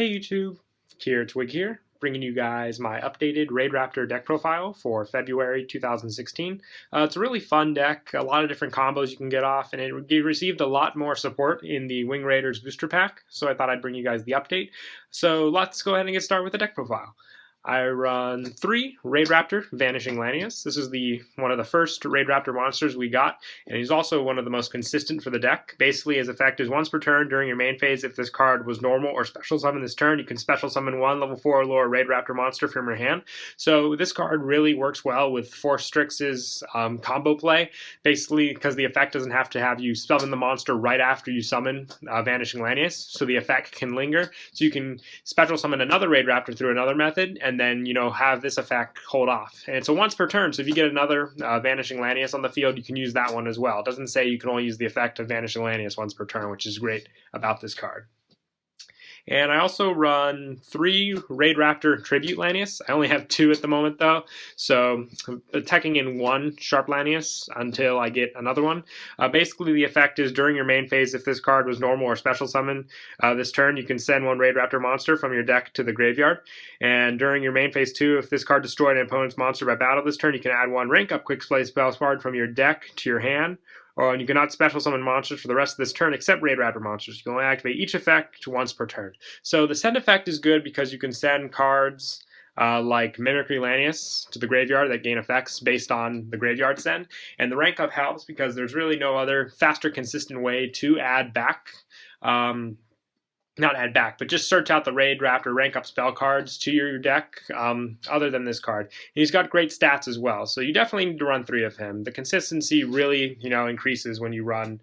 Hey YouTube, Kier Twig here, bringing you guys my updated Raidraptor deck profile for February 2016. It's a really fun deck, a lot of different combos you can get off, and it received a lot more support in the Wing Raiders booster pack, so I thought I'd bring you guys the update. So let's go ahead and get started with the deck profile. I run 3 Raidraptor Vanishing Lanius. This is one of the first Raidraptor monsters we got, and he's also one of the most consistent for the deck. Basically, his effect is once per turn during your main phase. If this card was normal or special summon this turn, you can special summon one level 4 or lower Raidraptor monster from your hand. So this card really works well with Force Strix's combo play, basically because the effect doesn't have to have you summon the monster right after you summon Vanishing Lanius, so the effect can linger. So you can special summon another Raidraptor through another method, and then have this effect hold off. And it's a once per turn, so if you get another Vanishing Lanius on the field, you can use that one as well. It doesn't say you can only use the effect of Vanishing Lanius once per turn, which is great about this card. And I also run 3 Raidraptor Tribute Lanius. I only have 2 at the moment though, so attacking in 1 Sharp Lanius until I get another one. Basically the effect is during your main phase, if this card was normal or special summon this turn, you can send 1 Raidraptor monster from your deck to the graveyard. And during your main phase 2, if this card destroyed an opponent's monster by battle this turn, you can add 1 Rank Up Quick Play spell card from your deck to your hand. And you cannot special summon monsters for the rest of this turn except Raidraptor monsters. You can only activate each effect once per turn. So the send effect is good because you can send cards like Mimicry Lanius to the graveyard that gain effects based on the graveyard send. And the rank up helps because there's really no other faster, consistent way to add back. Not add back, but just search out the Raidraptor rank up spell cards to your deck other than this card. And he's got great stats as well, so you definitely need to run 3 of him. The consistency really, increases when you run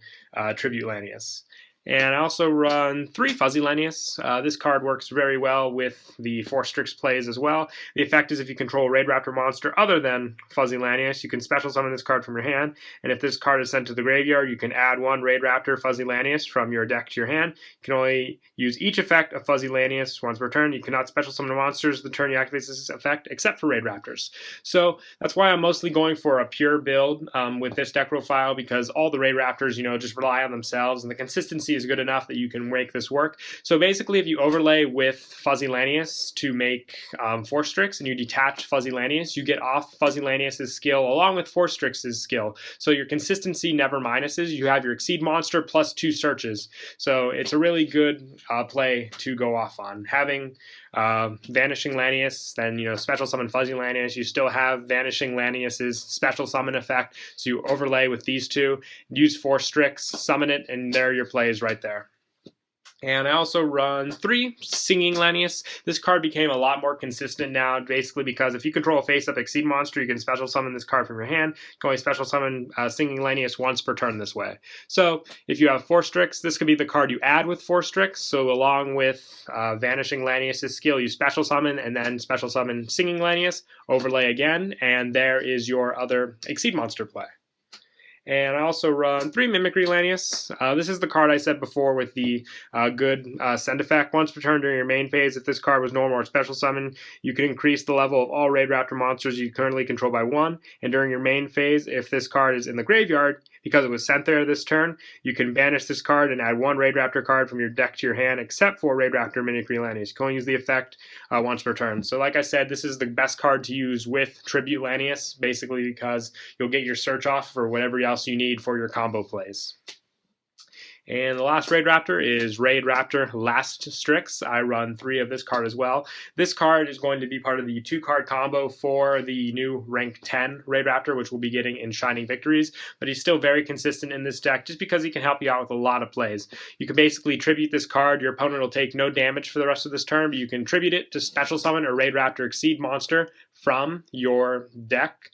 Tribute Lanius. And I also run 3 Fuzzy Lanius. This card works very well with the Force Strix plays as well. The effect is if you control a Raidraptor monster other than Fuzzy Lanius, you can special summon this card from your hand. And if this card is sent to the graveyard, you can add 1 Raidraptor Fuzzy Lanius from your deck to your hand. You can only use each effect of Fuzzy Lanius once per turn. You cannot special summon monsters the turn you activate this effect, except for Raidraptors. So that's why I'm mostly going for a pure build with this deck profile, because all the Raidraptors, just rely on themselves, and the consistency is good enough that you can make this work. So basically, if you overlay with Fuzzy Lanius to make Force Strix and you detach Fuzzy Lanius, you get off Fuzzy Lanius's skill along with Force Strix's skill. So your consistency never minuses. You have your Exceed monster plus 2 searches. So it's a really good play to go off on. Having Vanishing Lanius, then special summon Fuzzy Lanius, you still have Vanishing Lanius's special summon effect, so you overlay with these 2, use Force Strix, summon it, and there your play is right there. And I also run 3 Singing Lanius. This card became a lot more consistent now, basically because if you control a face-up Exceed monster, you can special summon this card from your hand. You can only special summon Singing Lanius once per turn this way. So if you have Force Strix, this could be the card you add with Force Strix. So along with Vanishing Lanius' skill, you special summon and then special summon Singing Lanius, overlay again, and there is your other Exceed monster play. And I also run 3 Mimicry Lanius. This is the card I said before with the good send effect. Once per turn during your main phase, if this card was normal or special summon, you can increase the level of all Raidraptor monsters you currently control by 1. And during your main phase, if this card is in the graveyard, because it was sent there this turn, you can banish this card and add 1 Raidraptor card from your deck to your hand, except for Raidraptor Mimicry Lanius. You can only use the effect once per turn. So like I said, this is the best card to use with Tribute Lanius, basically because you'll get your search off for whatever else you need for your combo plays. And the last Raidraptor is Raidraptor Last Strix. I run 3 of this card as well. This card is going to be part of the 2-card combo for the new rank 10 Raidraptor, which we'll be getting in Shining Victories. But he's still very consistent in this deck just because he can help you out with a lot of plays. You can basically tribute this card. Your opponent will take no damage for the rest of this turn, but you can tribute it to special summon a Raidraptor Exceed monster from your deck.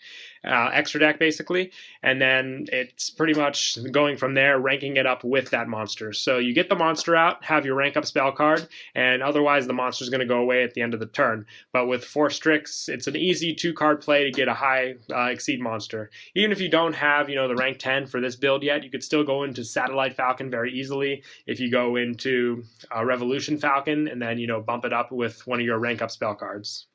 Extra deck basically, and then it's pretty much going from there, ranking it up with that monster. So you get the monster out, have your rank up spell card, and otherwise the monster is going to go away at the end of the turn. But with Force Strix, it's an easy 2-card play to get a high Exceed monster. Even if you don't have the rank 10 for this build yet, you could still go into Satellite Falcon very easily if you go into Revolution Falcon and then bump it up with one of your rank up spell cards.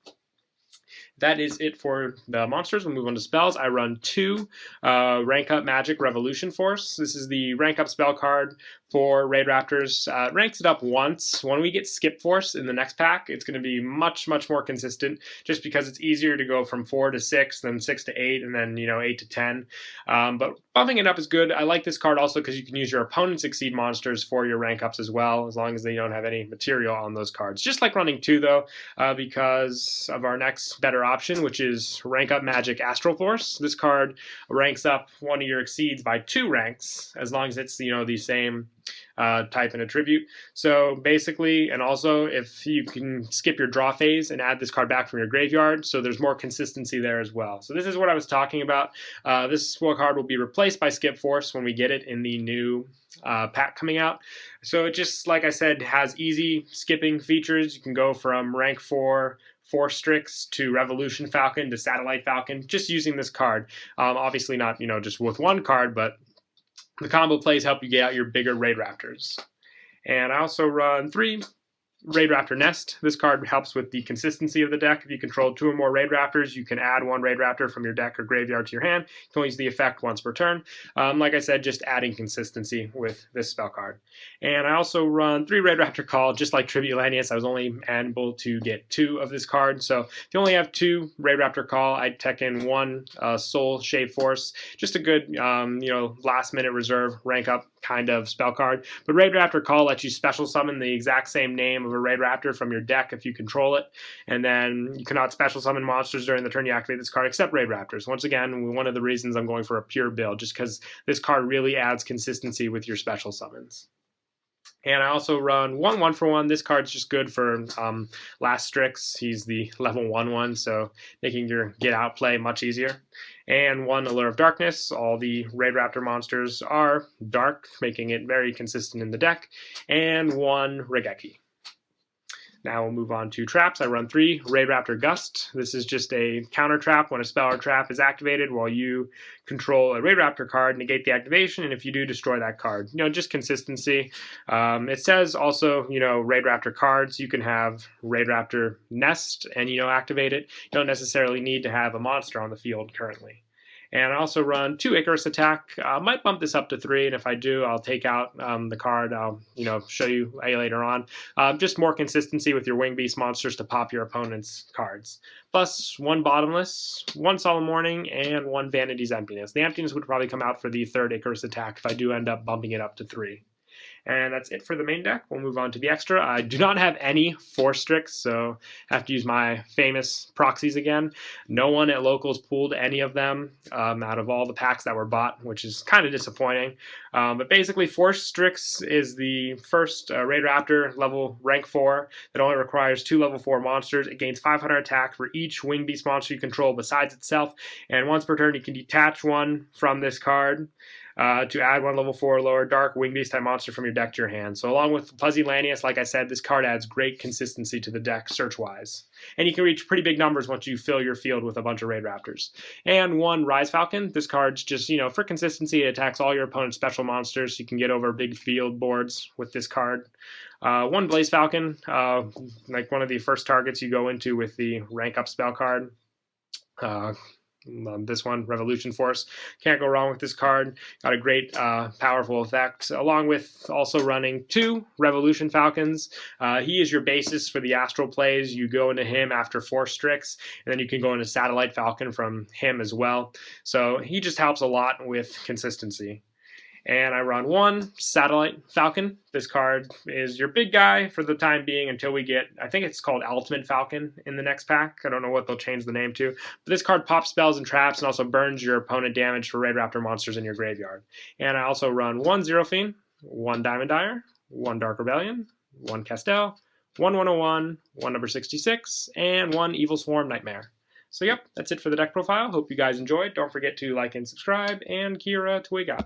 That is it for the monsters. We'll move on to spells. I run 2 Rank Up Magic Revolution Force. This is the rank up spell card for Raidraptors. Ranks it up once. When we get Skip Force in the next pack, it's going to be much more consistent, just because it's easier to go from 4 to 6, then 6 to 8, and then 8 to 10. But bumping it up is good. I like this card also because you can use your opponent's Exceed monsters for your rank ups as well, as long as they don't have any material on those cards. Just like running 2 though, because of our next better option, which is Rank Up Magic Astral Force. This card ranks up one of your Exceeds by 2 ranks, as long as it's the same type and attribute. So basically, and also if you can skip your draw phase and add this card back from your graveyard, so there's more consistency there as well. So this is what I was talking about. This card will be replaced by Skip Force when we get it in the new pack coming out. So it just, like I said, has easy skipping features. You can go from rank 4 Strix to Revolution Falcon to Satellite Falcon just using this card. Obviously not just with one card, but the combo plays help you get out your bigger Raidraptors. And I also run 3 Raidraptor Nest. This card helps with the consistency of the deck. If you control 2 or more Raidraptors, you can add 1 Raidraptor from your deck or graveyard to your hand. You can only use the effect once per turn. Like I said, just adding consistency with this spell card. And I also run 3 Raidraptor Call, just like Tribute Lanius. I was only able to get 2 of this card. So if you only have 2 Raidraptor Call, I'd tech in 1 Soul Shave Force. Just a good, last minute reserve rank up kind of spell card. But Raidraptor Call lets you special summon the exact same name of a Raidraptor from your deck if you control it, and then you cannot special summon monsters during the turn you activate this card except Raidraptors. Once again, one of the reasons I'm going for a pure build, just because this card really adds consistency with your special summons. And I also run 1 1-for-1. This card's just good for last Strix. He's the level 1/1, so making your get out play much easier. And 1 Allure of Darkness. All the Raidraptor monsters are dark, making it very consistent in the deck. And 1 Regeki. Now we'll move on to traps. I run 3 Raidraptor Gust. This is just a counter trap when a spell or trap is activated while you control a Raidraptor card, negate the activation, and if you do, destroy that card. Just consistency. It says also, Raidraptor cards, you can have Raidraptor Nest and, activate it. You don't necessarily need to have a monster on the field currently. And I also run 2 Icarus Attack. I might bump this up to 3, and if I do, I'll take out the card. I'll show you later on. Just more consistency with your Wing Beast monsters to pop your opponent's cards. Plus 1 Bottomless, 1 Solemn Warning, and 1 Vanity's Emptiness. The Emptiness would probably come out for the 3rd Icarus Attack if I do end up bumping it up to 3. And that's it for the main deck. We'll move on to the extra. I do not have any 4 Strix, so I have to use my famous proxies again. No one at locals pulled any of them out of all the packs that were bought, which is kind of disappointing. But basically, 4 Strix is the first Raidraptor level rank 4 that only requires 2 level 4 monsters. It gains 500 attack for each Wing Beast monster you control besides itself. And once per turn, you can detach 1 from this card. To add 1 level 4 or lower dark Wing Beast type monster from your deck to your hand. So along with Fuzzy Lanius, like I said, this card adds great consistency to the deck search-wise. And you can reach pretty big numbers once you fill your field with a bunch of Raidraptors. And 1 Rise Falcon. This card's just, for consistency, it attacks all your opponent's special monsters. You can get over big field boards with this card. 1 Blaze Falcon, like one of the first targets you go into with the rank up spell card. This one, Revolution Force. Can't go wrong with this card. Got a great, powerful effect, along with also running 2 Revolution Falcons. He is your basis for the Astral plays. You go into him after 4 Strix, and then you can go into Satellite Falcon from him as well. So he just helps a lot with consistency. And I run 1 Satellite Falcon. This card is your big guy for the time being until we get, I think it's called Ultimate Falcon in the next pack. I don't know what they'll change the name to. But this card pops spells and traps and also burns your opponent damage for Raidraptor monsters in your graveyard. And I also run 1 Zero Fiend, 1 Diamond Dire, 1 Dark Rebellion, 1 Castel, 1 101, 1 number 66, and 1 Evil Swarm Nightmare. So yep, that's it for the deck profile. Hope you guys enjoyed. Don't forget to like and subscribe, and Kira Twiga.